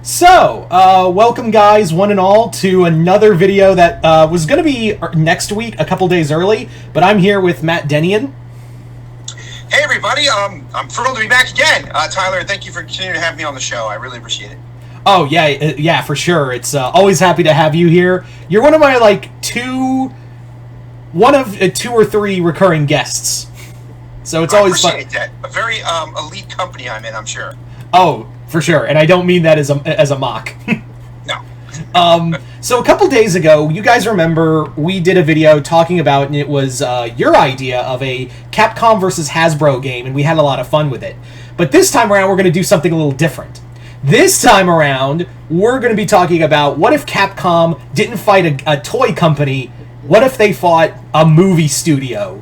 Welcome guys, one and all, to another video that was going to be next week, a couple days early, but I'm here with Matt Dennion. Hey everybody, I'm thrilled to be back again. Tyler, thank you for continuing to have me on the show. I really appreciate it. Oh, yeah, for sure. It's always happy to have you here. You're one of my, one of two or three recurring guests. So it's always fun. I appreciate that. A very elite company I'm in, I'm sure. Oh, for sure, and I don't mean that as a mock. No. So a couple days ago, you guys remember we did a video talking about, and it was your idea of a Capcom versus Hasbro game, and we had a lot of fun with it. But this time around, we're going to do something a little different. This time around, we're going to be talking about what if Capcom didn't fight a toy company, what if they fought a movie studio?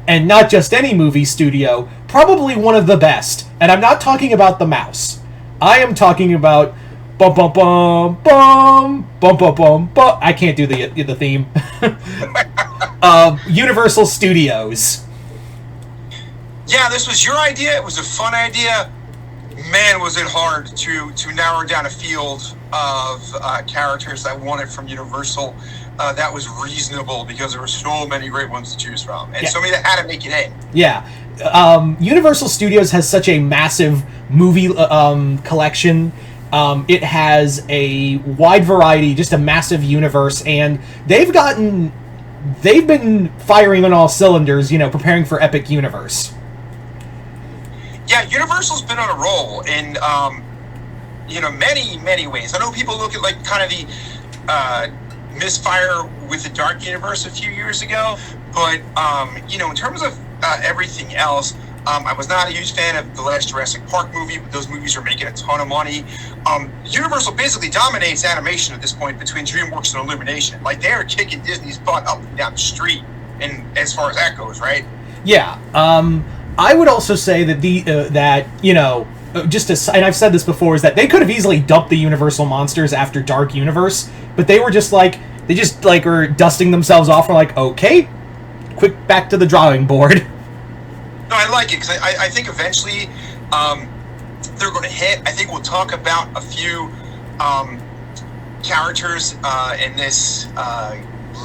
And not just any movie studio, probably one of the best. And I'm not talking about the mouse. I am talking about bum bum bum bum bum bum bum bum. I can't do the theme. Universal Studios. Yeah, this was your idea. It was a fun idea. Man, was it hard to narrow down a field of characters I wanted from Universal that was reasonable, because there were so many great ones to choose from, and so many that had to make it in. Yeah. Universal Studios has such a massive movie collection. It has a wide variety, just a massive universe, and they've been firing on all cylinders, preparing for Epic Universe. Yeah, Universal's been on a roll in, many ways. I know people look at kind of the misfire with the Dark Universe a few years ago, but in terms of everything else, I was not a huge fan of the last Jurassic Park movie, but those movies are making a ton of money. Universal basically dominates animation at this point between DreamWorks and Illumination. Like, they are kicking Disney's butt up and down the street, and as far as that goes, right? Yeah. I would also say that and I've said this before, is that they could have easily dumped the Universal monsters after Dark Universe, but they were were dusting themselves off and like, okay, quick back to the drawing board. No, I like it, because I think eventually they're going to hit. I think we'll talk about a few characters in this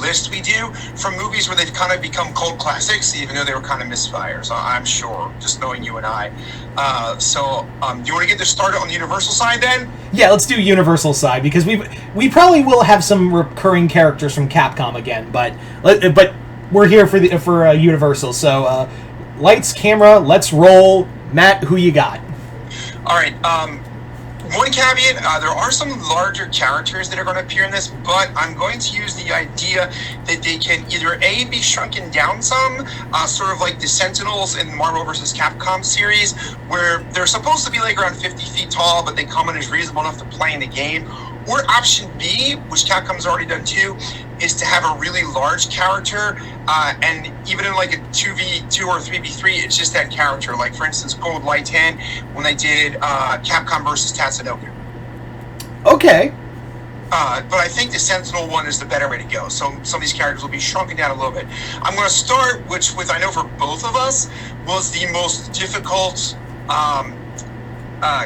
list we do from movies where they've kind of become cult classics, even though they were kind of misfires, I'm sure, just knowing you and I. Do you want to get this started on the Universal side then? Yeah, let's do Universal side, because we probably will have some recurring characters from Capcom again, but we're here for Universal. So lights, camera, let's roll. Matt, who you got? All right. One caveat, there are some larger characters that are going to appear in this, but I'm going to use the idea that they can either A, be shrunken down some, sort of like the Sentinels in the Marvel vs. Capcom series, where they're supposed to be around 50 feet tall, but they come in as reasonable enough to play in the game. Or option B, which Capcom's already done too, is to have a really large character, and even in a 2v2 or 3v3, it's just that character. Like, for instance, Gold Light Hand, when they did Capcom versus Tatsunoko. Okay. But I think the Sentinel one is the better way to go. So some of these characters will be shrunken down a little bit. I'm going to start, with I know for both of us, was the most difficult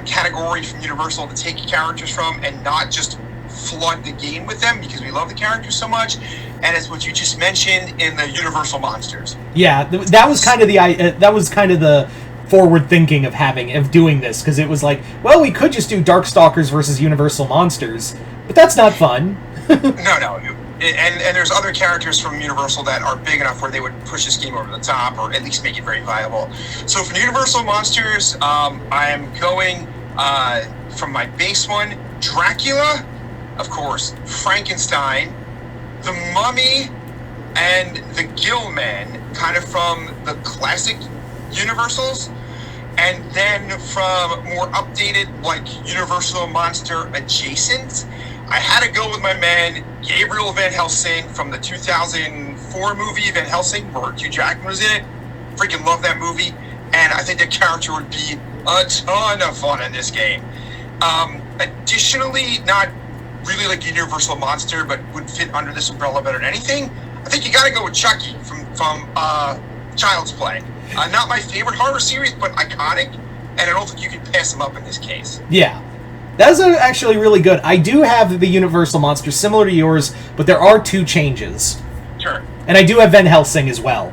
category from Universal to take characters from and not just flood the game with them, because we love the characters so much, and it's what you just mentioned in the Universal monsters. Yeah, that was kind of the forward thinking of doing this, because it was like, well, we could just do Darkstalkers versus Universal monsters, but that's not fun. No. And there's other characters from Universal that are big enough where they would push this game over the top, or at least make it very viable. So for Universal monsters, I am going from my base one, Dracula, of course, Frankenstein, the Mummy, and the Gill-Man, kind of from the classic Universals. And then from more updated, Universal monster adjacent, I had to go with my man Gabriel Van Helsing from the 2004 movie Van Helsing, where Hugh Jackman was in it. Freaking love that movie, and I think that character would be a ton of fun in this game. Additionally, not really like a Universal monster, but would fit under this umbrella better than anything, I think you got to go with Chucky from Child's Play. Not my favorite horror series, but iconic, and I don't think you can pass him up in this case. Yeah. That is actually really good. I do have the Universal monsters similar to yours, but there are 2 changes. Sure. And I do have Van Helsing as well.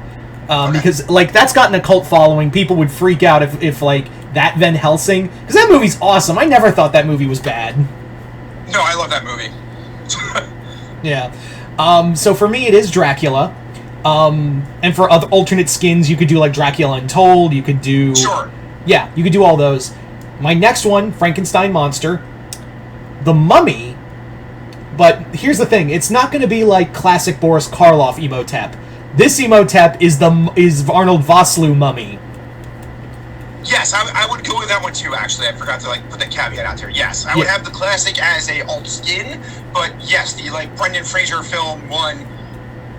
Because, like, that's gotten a cult following. People would freak out if like, that Van Helsing... Because that movie's awesome. I never thought that movie was bad. No, I love that movie. Yeah. So for me, it is Dracula. And for other alternate skins, you could do, like, Dracula Untold. You could do... Sure. Yeah, you could do all those. My next one, Frankenstein Monster. The Mummy. But here's the thing. It's not going to be like classic Boris Karloff Emotep. This Emotep is Arnold Vosloo Mummy. Yes, I would go with that one too, actually. I forgot to, like, put that caveat out there. Yes, I would have the classic as a alt skin, but yes, the, like, Brendan Fraser film one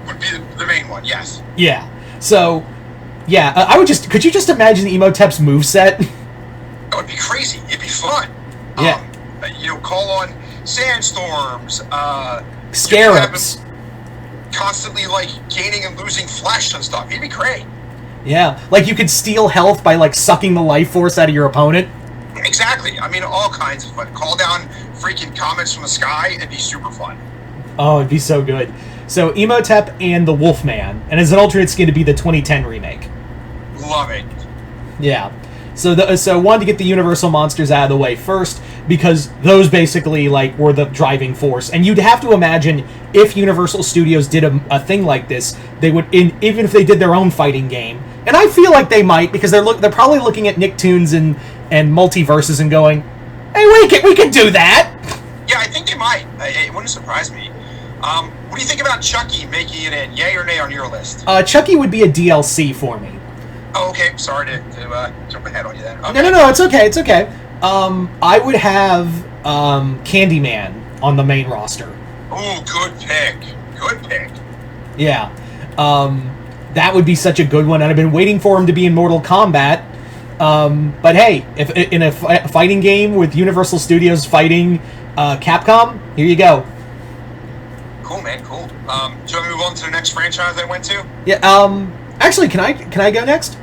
would be the main one, yes. Yeah. So, yeah, could you just imagine the Emotep's moveset? It would be crazy. It'd be fun. Yeah. Call on sandstorms, Scarabs. Constantly, like, gaining and losing flesh and stuff. It'd be great. Yeah, like you could steal health by, like, sucking the life force out of your opponent. Exactly. I mean, all kinds of fun. Call down freaking comets from the sky. It'd be super fun. Oh, it'd be so good. So, Emotep and the Wolfman, and as an alternate skin to be the 2010 remake. Love it. Yeah. So wanted to get the Universal monsters out of the way first, because those basically, like, were the driving force. And you'd have to imagine if Universal Studios did a thing like this, they would, even if they did their own fighting game, and I feel like they might, because they're probably looking at Nicktoons and multiverses and going, hey, we can do that. Yeah, I think they might. It wouldn't surprise me. What do you think about Chucky making it in? Yay or nay on your list? Chucky would be a DLC for me. Oh, okay. Sorry to jump ahead on you then. Okay. No, it's okay. It's okay. I would have Candyman on the main roster. Ooh, good pick. Good pick. Yeah. That would be such a good one, and I've been waiting for him to be in Mortal Kombat. But hey, if in a fighting game with Universal Studios fighting Capcom, here you go. Cool, man. Cool. Do you want me to move on to the next franchise I went to? Yeah. Actually, can I go next?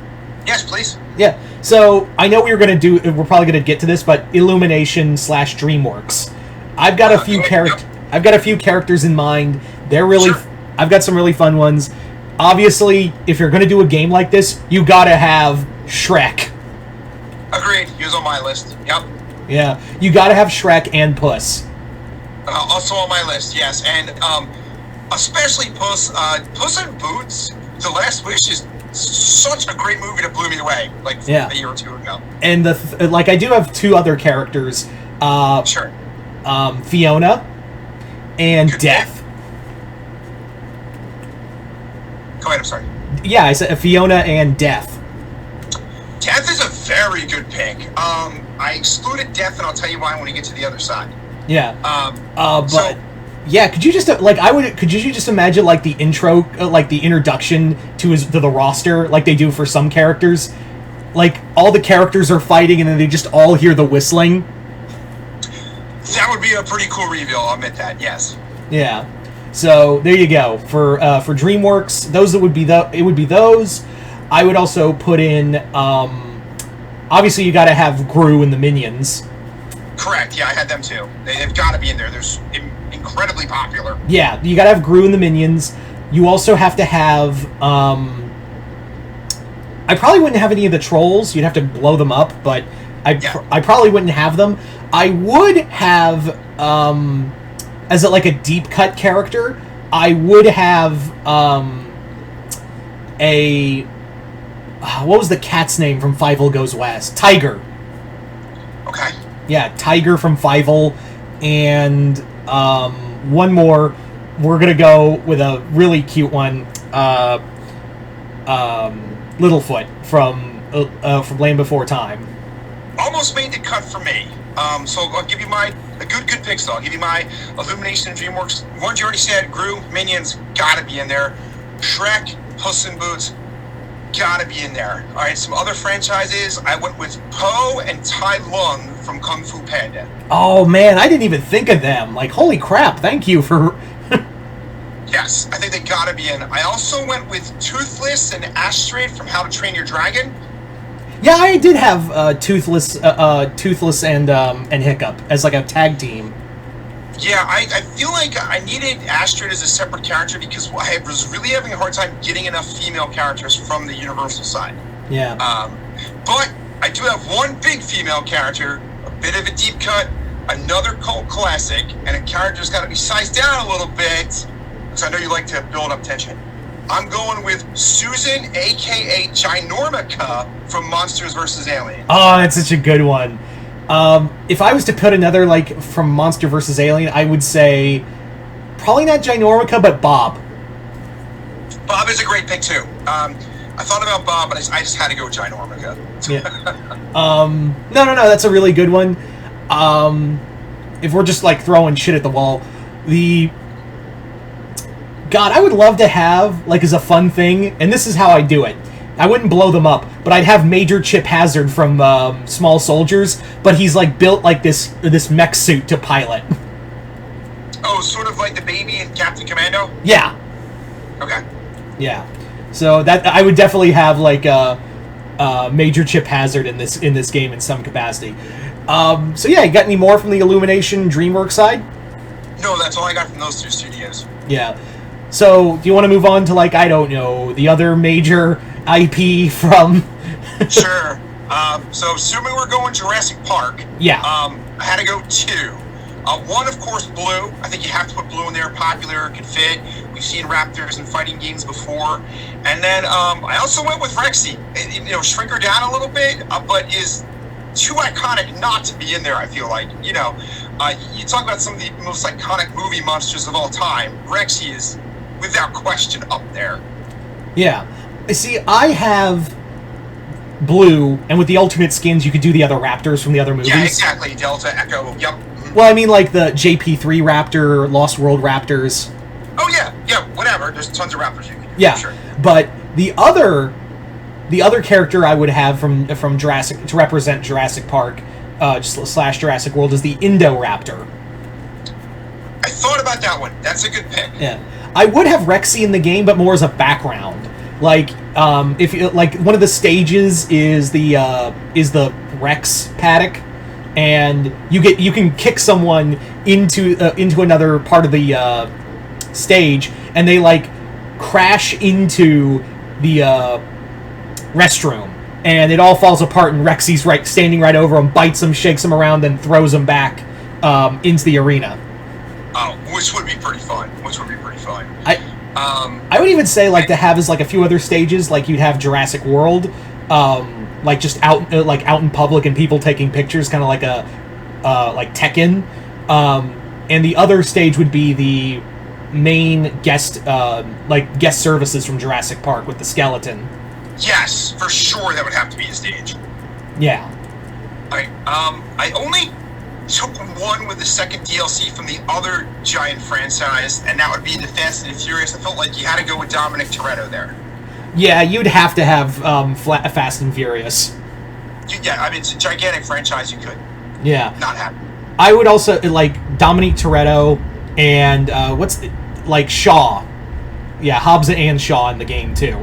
Yes, please. Yeah. So I know we're probably gonna get to this, but Illumination/DreamWorks. I've got a few I've got a few characters in mind. They're really. Sure. I've got some really fun ones. Obviously, if you're gonna do a game like this, you gotta have Shrek. Agreed. He was on my list. Yep. Yeah, you gotta have Shrek and Puss. Also on my list, yes, and especially Puss. Puss in Boots. The Last Wish is such a great movie that blew me away, like a year or two ago. And I do have 2 other characters. Sure. Fiona and Good Death. Pick. Go ahead. I'm sorry. Yeah, I said Fiona and Death. Death is a very good pick. I excluded Death, and I'll tell you why when we get to the other side. Yeah. Yeah, could you just could you just imagine, like, the intro, like the introduction to the roster, like they do for some characters, like all the characters are fighting and then they just all hear the whistling. That would be a pretty cool reveal. I'll admit that. Yes. Yeah. So there you go for DreamWorks. It would be those. I would also put in. Obviously, you got to have Gru and the Minions. Correct. Yeah, I had them too. They've got to be in there. They're incredibly popular. Yeah, you got to have Gru and the Minions. You also have to have. I probably wouldn't have any of the trolls. You'd have to blow them up, but I probably wouldn't have them. I would have, as a deep cut character, I would have what was the cat's name from Fievel Goes West? Tiger. Okay. Yeah, Tiger from Fievel, and one more. We're gonna go with a really cute one. Littlefoot from Land Before Time. Almost made the cut for me. So I'll give you my good picks though. I'll give you my Illumination and DreamWorks. Ones you already said, Gru, Minions, gotta be in there. Shrek, Puss in Boots, gotta be in there. All right, some other franchises. I went with Po and Tai Lung from Kung Fu Panda. Oh man, I didn't even think of them. Like, holy crap! Thank you for. Yes, I think they gotta be in. I also went with Toothless and Astrid from How to Train Your Dragon. Yeah, I did have Toothless and Hiccup as like a tag team. Yeah, I feel like I needed Astrid as a separate character because I was really having a hard time getting enough female characters from the Universal side. Yeah. But I do have one big female character, a bit of a deep cut, another cult classic, and a character's got to be sized down a little bit because I know you like to build up tension. I'm going with Susan, aka Ginormica from Monsters vs. Alien. Oh, that's such a good one. If I was to put another, like, from Monster vs. Alien, I would say probably not Ginormica, but Bob. Bob is a great pick, too. I thought about Bob, but I just had to go with Ginormica. Yeah. No, that's a really good one. If we're just, like, throwing shit at the wall, God, I would love to have, like, as a fun thing, and this is how I do it. I wouldn't blow them up, but I'd have Major Chip Hazard from Small Soldiers, but he's, like, built like this mech suit to pilot. Oh, sort of like the baby in Captain Commando? Yeah. Okay. Yeah. So that I would definitely have, like, Major Chip Hazard in this game in some capacity. So yeah, you got any more from the Illumination DreamWorks side? No, that's all I got from those two studios. Yeah. So, do you want to move on to, like, I don't know, the other major IP from... Sure. So, assuming we're going Jurassic Park, yeah. I had to go two. One, of course, Blue. I think you have to put Blue in there. Popular, can fit. We've seen Raptors in fighting games before. And then I also went with Rexy. Shrink her down a little bit, but is too iconic not to be in there, I feel like. You talk about some of the most iconic movie monsters of all time. Rexy is, without question, up there. Yeah. See, I have Blue, and with the alternate skins, you could do the other Raptors from the other movies. Yeah, exactly. Delta, Echo, yep. Mm-hmm. Well, I mean, like the JP3 Raptor, Lost World Raptors. Oh, yeah, whatever. There's tons of Raptors you can do. Yeah, sure. But the other character I would have from Jurassic to represent Jurassic Park, / Jurassic World is the Indoraptor. I thought about that one. That's a good pick. Yeah, I would have Rexy in the game, but more as a background. Like, if you, like, one of the stages is the Rex paddock, and you can kick someone into another part of the stage, and they like crash into the restroom, and it all falls apart, and Rexy's standing right over him, bites him, shakes him around, then throws him back into the arena. Oh, which would be pretty fun. I would even say, like, to have as, like, a few other stages, like you'd have Jurassic World, like just out in public and people taking pictures, kind of like like Tekken, and the other stage would be the main guest services from Jurassic Park with the skeleton. Yes, for sure that would have to be a stage. Yeah. Alright, I only took one with the second DLC from the other giant franchise, and that would be the Fast and Furious. I felt like you had to go with Dominic Toretto there. Yeah, you'd have to have Fast and Furious. Yeah, I mean, it's a gigantic franchise, you could. Yeah. Not have. I would also, like, Dominic Toretto and, Shaw. Yeah, Hobbs and Shaw in the game, too.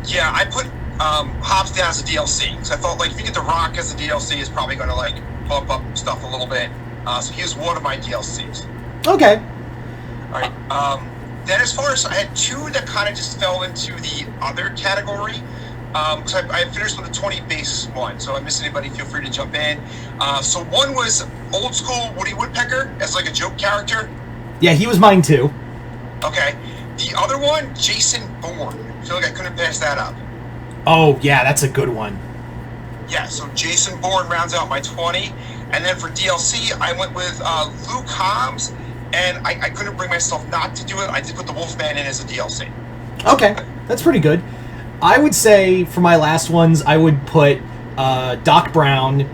Yeah, I put Hobbs down as a DLC, because I felt like if you get The Rock as a DLC, it's probably going to, like, bump up stuff a little bit. So he was one of my DLCs. Okay. All right. Then as far as I had two that kind of just fell into the other category, because I finished with a 20 base one. So if I miss anybody, feel free to jump in. So one was old school Woody Woodpecker as like a joke character. Yeah, he was mine too. Okay. The other one, Jason Bourne. I feel like I couldn't pass that up. Oh yeah, that's a good one. Yeah, so Jason Bourne rounds out my 20. And then for DLC, I went with Luke Hobbs, and I couldn't bring myself not to do it. I did put the Wolfman in as a DLC. Okay, that's pretty good. I would say for my last ones, I would put Doc Brown,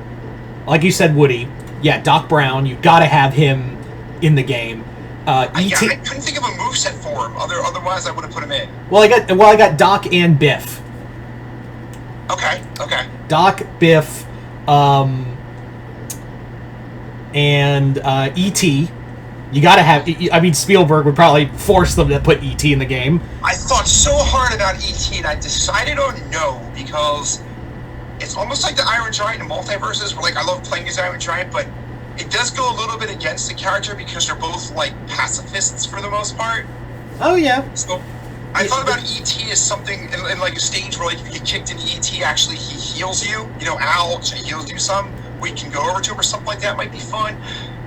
like you said, Woody. Yeah, Doc Brown. You got to have him in the game. I couldn't think of a moveset for him. Otherwise, I would have put him in. Well, I got Doc and Biff. Okay. Doc, Biff, and E.T. You gotta have... I mean, Spielberg would probably force them to put E.T. in the game. I thought so hard about E.T. and I decided on no, because it's almost like the Iron Giant in Multiverses, where like I love playing as Iron Giant, but it does go a little bit against the character because they're both like pacifists for the most part. Oh yeah. So I thought about E.T. as something in like a stage where like if you kicked an E.T., actually he heals you. You know, Al heals you some. We can go over to him or something like that might be fun.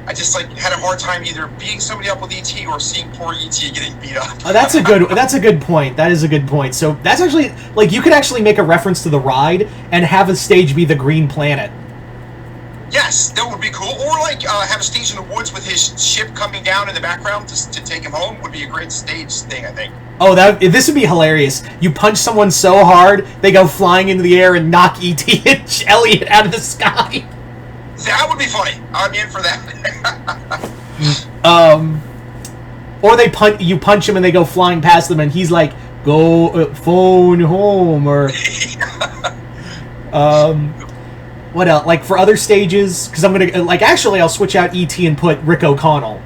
I just like had a hard time either beating somebody up with ET or seeing poor ET getting beat up. Oh, that's a good point. That is a good point. So that's actually like you could actually make a reference to the ride and have a stage be the Green Planet. Yes, that would be cool. Or like have a stage in the woods with his ship coming down in the background to take him home would be a great stage thing, I think. Oh, this would be hilarious. You punch someone so hard they go flying into the air and knock ET and Elliot out of the sky. That would be funny. I'm in for that. Or you punch him and they go flying past them and he's like, "Go phone home," or what else? Like for other stages, because I'm gonna actually I'll switch out ET and put Rick O'Connell.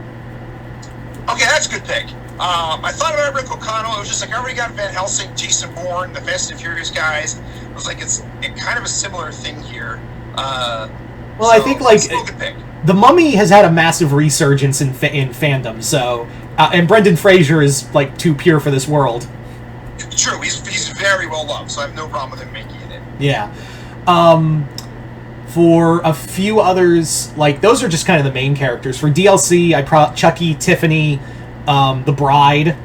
Okay, that's a good pick. I thought about Rick O'Connell. It was just like I already got Van Helsing, Jason Bourne, the Fast and Furious guys. It was like it's kind of a similar thing here. Well, so I think the Mummy has had a massive resurgence in fandom, so and Brendan Fraser is like too pure for this world. True, he's very well loved, so I have no problem with him making it. Yeah. For a few others, like those are just kind of the main characters. For DLC, Chucky, Tiffany, the Bride.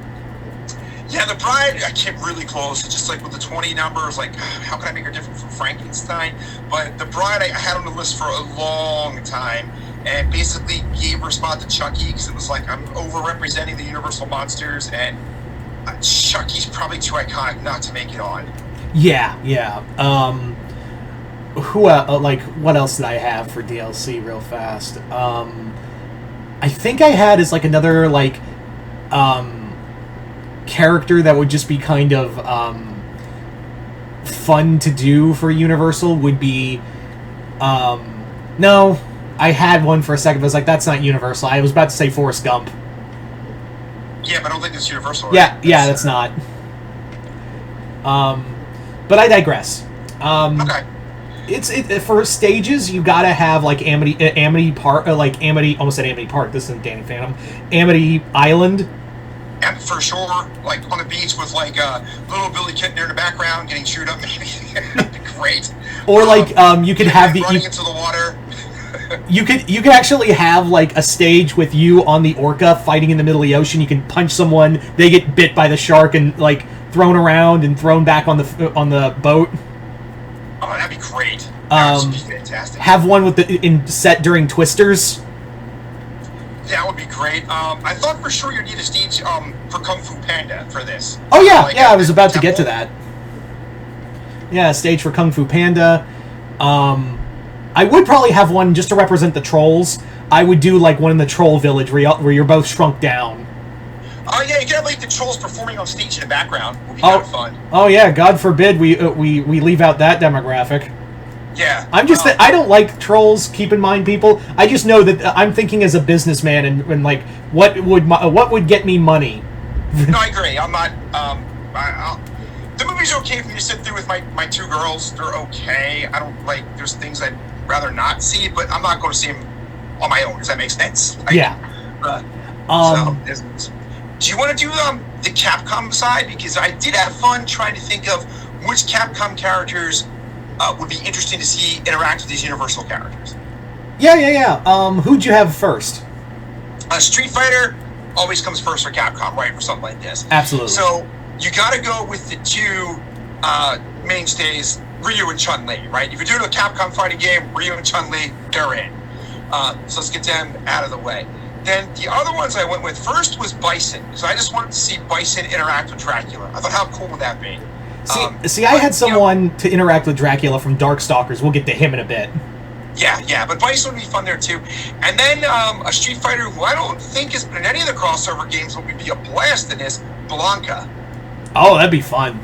Yeah, the Bride, I came really close. It's just like with the 20 numbers, like, how can I make her different from Frankenstein? But the Bride, I had on the list for a long time, and basically gave her a spot to Chucky, because it was like, I'm over-representing the Universal monsters, and Chucky's probably too iconic not to make it on. Yeah. What else did I have for DLC real fast? I think I had as, like, another, like, character that would just be kind of fun to do for Universal would be no, I had one for a second, but I was like, that's not Universal. I was about to say Forrest Gump. Yeah, but I don't think it's Universal, right? Yeah, that's not. But I digress. Okay. It's for stages you gotta have like Amity Park, almost said Amity Park. This isn't Danny Phantom. Amity Island. And for sure, like on the beach with like little Billy Kid there in the background getting chewed up, maybe that'd be great. Or you could have running into the water. You could actually have like a stage with you on the orca fighting in the middle of the ocean. You can punch someone, they get bit by the shark and like thrown around and thrown back on the boat. Oh, that'd be great. That would be fantastic. Have one with set during Twisters. That would be great. I thought for sure you'd need a stage for Kung Fu Panda for this. Oh yeah, I was about to get to that. Yeah, a stage for Kung Fu Panda. I would probably have one just to represent the trolls. I would do like one in the troll village where you're both shrunk down. Oh yeah, you could have like the trolls performing on stage in the background. Would be kind of fun. Oh yeah, God forbid we leave out that demographic. Yeah. I don't like trolls, keep in mind, people. I just know that I'm thinking as a businessman and like, what would get me money? No, I agree. I'm not, the movie's okay for me to sit through with my two girls. They're okay. I don't, there's things I'd rather not see, but I'm not going to see them on my own. Does that make sense? Yeah. Do you want to do the Capcom side? Because I did have fun trying to think of which Capcom characters would be interesting to see interact with these Universal characters. Yeah. Who'd you have first? Street Fighter always comes first for Capcom, right? For something like this. Absolutely. So you got to go with the two mainstays, Ryu and Chun-Li, right? If you're doing a Capcom fighting game, Ryu and Chun-Li, they're in. So let's get them out of the way. Then the other ones I went with first was Bison. So I just wanted to see Bison interact with Dracula. I thought, how cool would that be? I had someone to interact with Dracula from Darkstalkers. We'll get to him in a bit. Yeah, but Bison would be fun there too. And then a Street Fighter who I don't think has been in any of the crossover games, but would be a blast in this, Blanca. Oh, that'd be fun.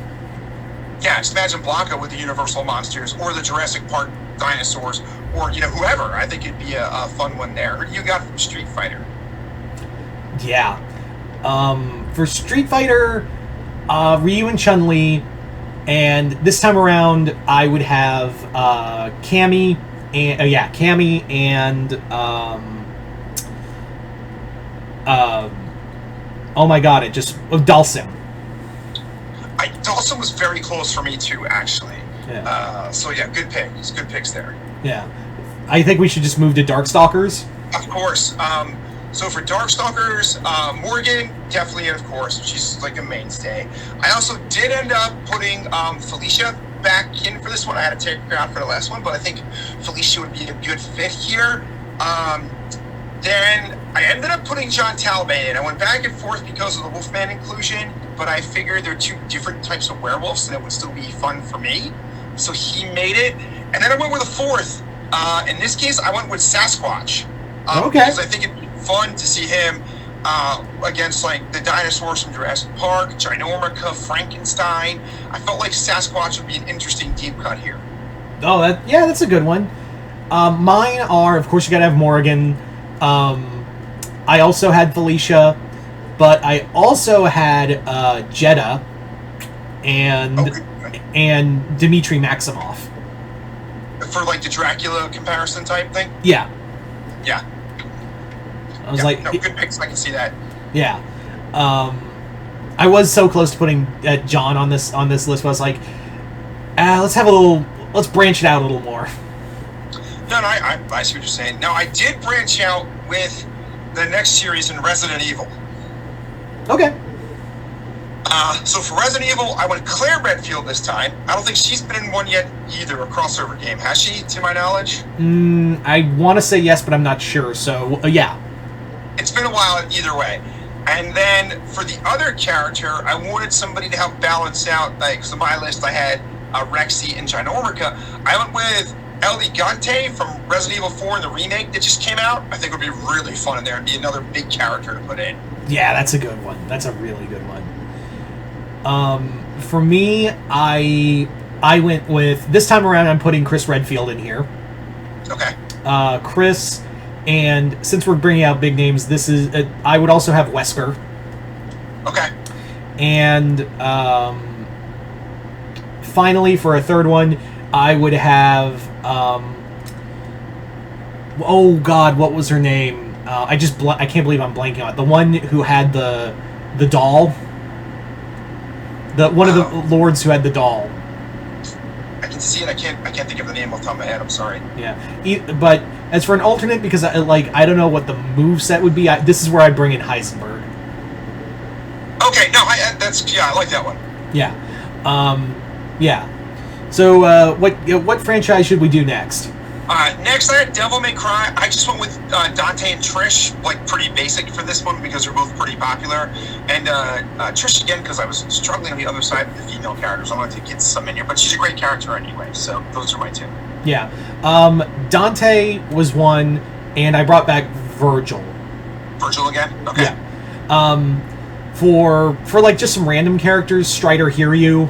Yeah, just imagine Blanca with the Universal monsters or the Jurassic Park dinosaurs or, whoever. I think it'd be a fun one there. Who do you got from Street Fighter? Yeah. For Street Fighter, Ryu and Chun-Li, And this time around, I would have Cammy and Cammy and oh my god, Dhalsim. Dhalsim was very close for me too, actually. Yeah. So yeah, good picks. Good picks there. Yeah. I think we should just move to Darkstalkers. Of course. So for Darkstalkers, Morgan, definitely, of course. She's like a mainstay. I also did end up putting Felicia back in for this one. I had to take her out for the last one, but I think Felicia would be a good fit here. Then I ended up putting John Talbot in. I went back and forth because of the Wolfman inclusion, but I figured they're two different types of werewolves, and it would still be fun for me. So he made it. And then I went with a fourth. In this case, I went with Sasquatch. Okay. Because I think it'd be fun to see him against like the dinosaurs from Jurassic Park, Ginormica, Frankenstein. I felt like Sasquatch would be an interesting deep cut here. Oh, that's a good one. Mine are, of course, you gotta have Morgan. I also had Felicia, but I also had Jeddah and Dmitry Maximoff. For like the Dracula comparison type thing? Yeah. Yeah. I was like... No, good picks, I can see that. Yeah. I was so close to putting John on this list, but I was like, let's branch it out a little more. No, I see what you're saying. Now, I did branch out with the next series in Resident Evil. Okay. So for Resident Evil, I went Claire Redfield this time. I don't think she's been in one yet either, a crossover game. Has she, to my knowledge? I want to say yes, but I'm not sure. So, yeah. It's been a while either way. And then for the other character, I wanted somebody to help balance out, like, because on my list I had Rexy and Ginormica. I went with El Gigante from Resident Evil 4 in the remake that just came out. I think it would be really fun in there and be another big character to put in. Yeah, that's a good one. That's a really good one. For me, I went with, this time around I'm putting Chris Redfield in here. Okay. Chris, and since we're bringing out big names, this is I would also have Wesker. Okay. And finally, for a third one, I would have oh god, what was her name? I can't believe I'm blanking on it. The one who had the doll. One of the lords who had the doll. I can see it. I can't think of the name off the top of my head. I'm sorry. Yeah, but as for an alternate, because I don't know what the moveset would be. This is where I bring in Heisenberg. Okay, no, I like that one. Yeah, yeah. So what franchise should we do next? Next, I had Devil May Cry. I just went with Dante and Trish, like pretty basic for this one because they're both pretty popular. And Trish again because I was struggling on the other side with the female characters. I wanted to get some in here, but she's a great character anyway. So those are my two. Yeah, Dante was one, and I brought back Virgil. Virgil again? Okay. Yeah. For like just some random characters, Strider Hiryu.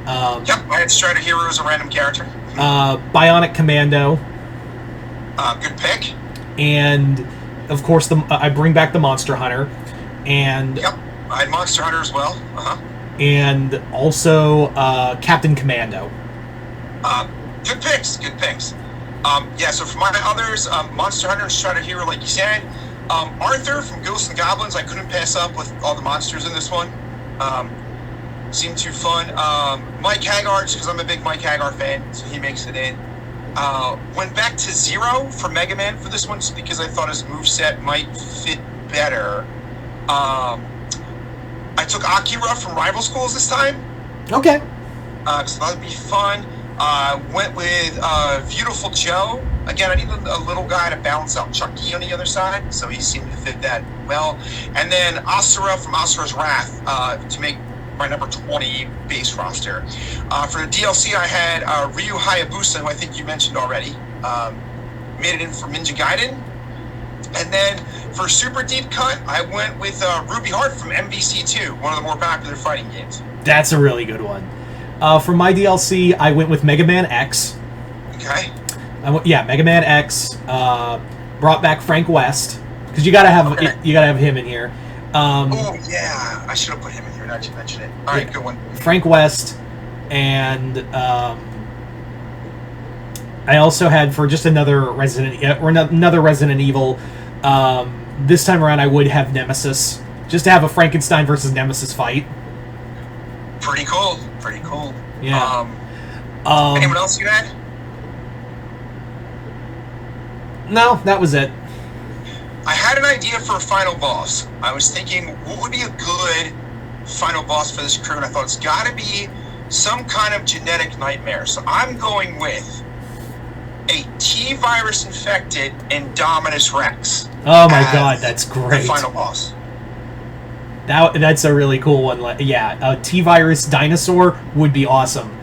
Yep, I had Strider Hero as a random character. Bionic Commando. Good pick. And of course, I bring back the Monster Hunter, and yep, I had Monster Hunter as well. And also Captain Commando. Good picks. Good picks. Yeah. So for my others, Monster Hunter and Strider Hero, like you said. Arthur from Ghosts and Goblins, I couldn't pass up with all the monsters in this one. Seemed too fun. Mike Hagar, just because I'm a big Mike Hagar fan, so he makes it in. Went back to Zero for Mega Man for this one, just because I thought his moveset might fit better. I took Akira from Rival Schools this time. Okay. So that would be fun. Went with Beautiful Joe. Again, I needed a little guy to balance out Chucky on the other side, so he seemed to fit that well. And then Asura from Asura's Wrath to make my number 20 base roster. For the DLC, I had Ryu Hayabusa, who I think you mentioned already. Made it in for Ninja Gaiden. And then for Super Deep Cut, I went with Ruby Heart from MVC2, one of the more popular fighting games. That's a really good one. For my DLC, I went with Mega Man X. Okay. Mega Man X. Brought back Frank West, because you gotta have him in here. Oh yeah, I should have put him in here. Now you mentioned it. All right, good one. Frank West, and I also had for just another Resident Evil. This time around, I would have Nemesis, just to have a Frankenstein versus Nemesis fight. Pretty cool. Pretty cool. Yeah. Anyone else you had? No, that was it. I had an idea for a final boss. I was thinking, what would be a good final boss for this crew? And I thought it's got to be some kind of genetic nightmare. So I'm going with a T-virus infected Indominus Rex. Oh my god, that's great. The final boss. That's a really cool one. Yeah, a T-virus dinosaur would be awesome.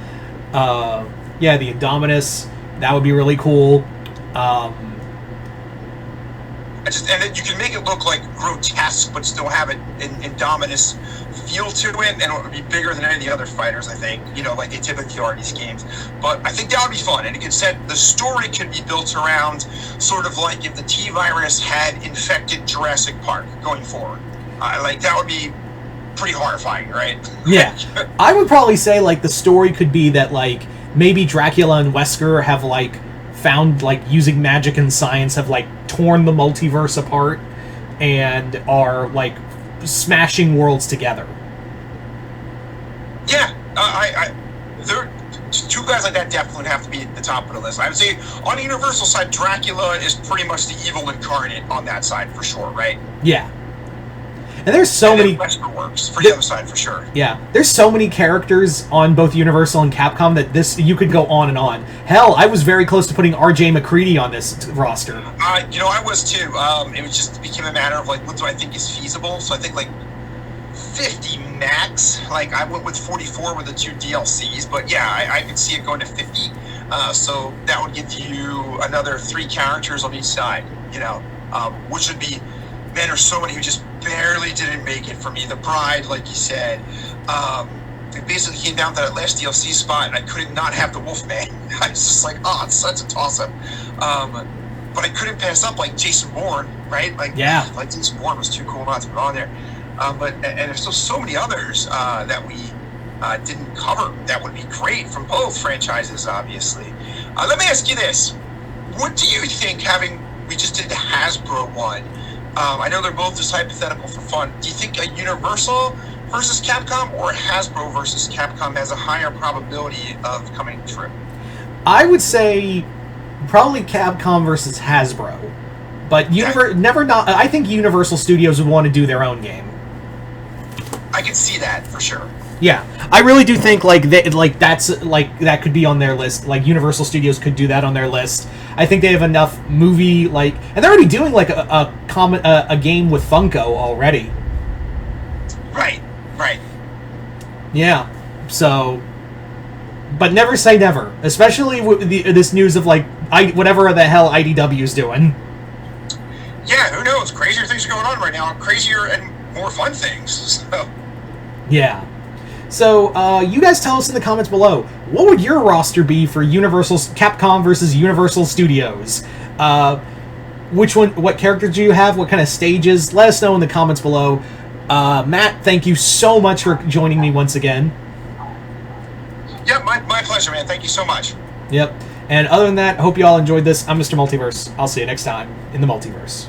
Yeah, the Indominus, that would be really cool. And then you can make it look like grotesque, but still have an Indominus feel to it, and it would be bigger than any of the other fighters, I think, like they typically are in these games. But I think that would be fun, and it could the story could be built around sort of like if the T-virus had infected Jurassic Park going forward. That would be pretty horrifying, right? Yeah. I would probably say, the story could be that, maybe Dracula and Wesker have, found, using magic and science, have, torn the multiverse apart and are, smashing worlds together. Yeah. Two guys like that definitely have to be at the top of the list. I would say, on the Universal side, Dracula is pretty much the evil incarnate on that side, for sure, right? Yeah. And there's so many... Wesker works for the other side, for sure. Yeah. There's so many characters on both Universal and Capcom that you could go on and on. Hell, I was very close to putting R.J. McCready on this roster. I was too. It was just became a matter of, what do I think is feasible? So I think, 50 max. I went with 44 with the 2 DLCs, but yeah, I could see it going to 50. So that would give you another 3 characters on each side, which would be... Man, there's so many who just barely didn't make it for me. The Bride, like you said, it basically came down to that last DLC spot, and I couldn't not have the Wolfman. I was just it's such a toss-up. But I couldn't pass up, Jason Bourne, right? Yeah. Jason Bourne was too cool not to put on there. And there's still so many others that we didn't cover that would be great from both franchises, obviously. Let me ask you this. What do you think, we just did the Hasbro one, I know they're both just hypothetical for fun. Do you think a Universal versus Capcom or a Hasbro versus Capcom has a higher probability of coming true? I would say probably Capcom versus Hasbro. But I think Universal Studios would want to do their own game. I can see that for sure. Yeah, I really do think that could be on their list. Universal Studios could do that on their list. I think they have enough movie and they're already doing a game with Funko already. Right. Yeah. So, but never say never, especially with this news of whatever the hell IDW's doing. Yeah, who knows? Crazier things are going on right now. Crazier and more fun things. So. Yeah. So, you guys tell us in the comments below, what would your roster be for Capcom versus Universal Studios? What characters do you have? What kind of stages? Let us know in the comments below. Matt, thank you so much for joining me once again. Yeah, my pleasure, man. Thank you so much. Yep. And other than that, hope you all enjoyed this. I'm Mr. Multiverse. I'll see you next time in the Multiverse.